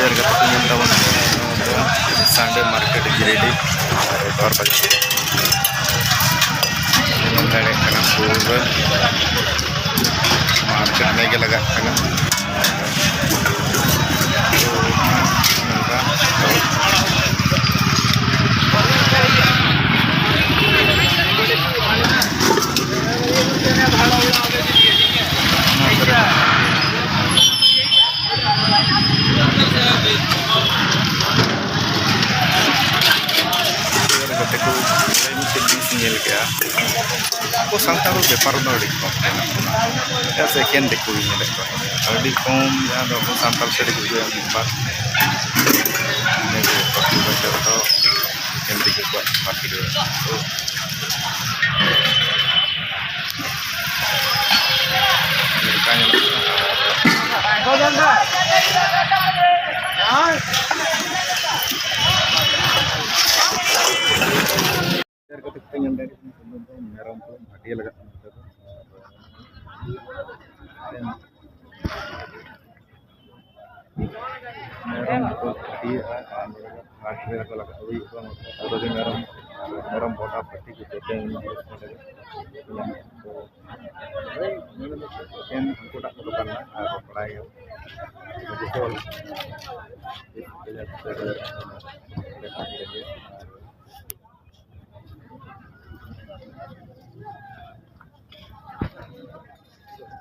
Biar kata punya teman Sunday market Giredi Dor Bajar mengenai karena pura market lagi lagak karena aku santai lu bepar nori kok ya sekian deku ini deh di kom ya aku santai sedikit juga yang empat ini gue pasti baca atau yang tiga buat pakai dulu mereka yang dari merah tuh hadiah lagi merah tuh hadiah hadiah kalau lagi itu merah merah botak pasti gitu yang aku tak perlukan apa ya betul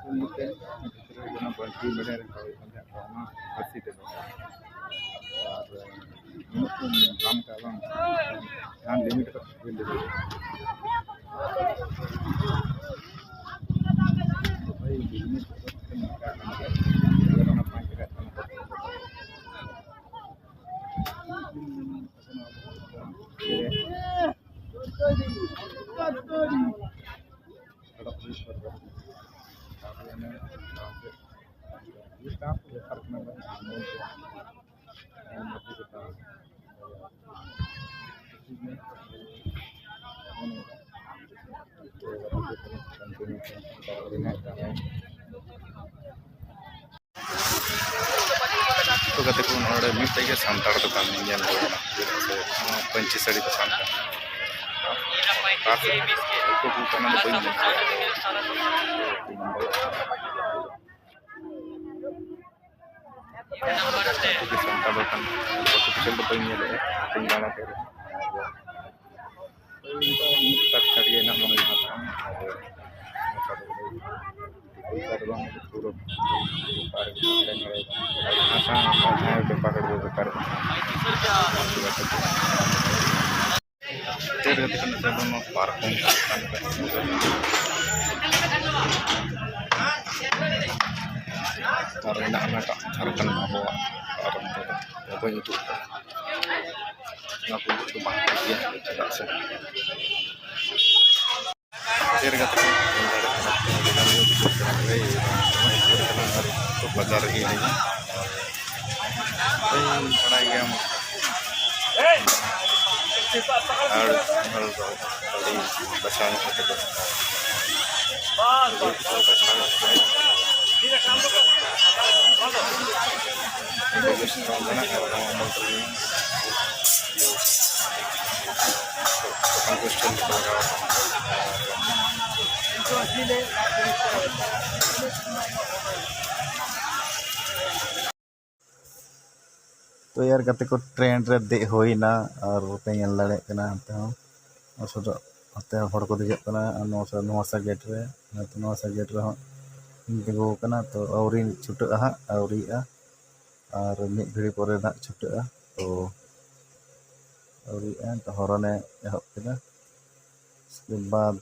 mungkin guna bantu benar kalau tidak sama pasti dulu mungkin काम करना यहाँ limit तक bill दे भाई business करना पाएंगे तो कहते को नोड़े मिलते के संताड़ दुकान में ये लोग पंची साड़ी दुकान का काफी को दुकान में कोई नहीं तो संताड़ दुकान तो चल तो कोई नहीं है tinggal के तक करिए ना मन karena anak harkan bawa apa itu ngaku itu bangkai dia tidak sih dia kata तो बाजार ही नहीं पढ़ाई गया बचाने तो यार कते को ट्रेन रे दे होइना और पे ᱧᱮᱞ दाड़े कना हते हो असो हते हड़ को देजक कना नोसा गेट रे नोसा गेट रे दिगो कना तो औरी छुटा हा औरीआ और मिद घड़ी परे ना छुटा तो औरीआ तो हरने एहब केदा उसके बाद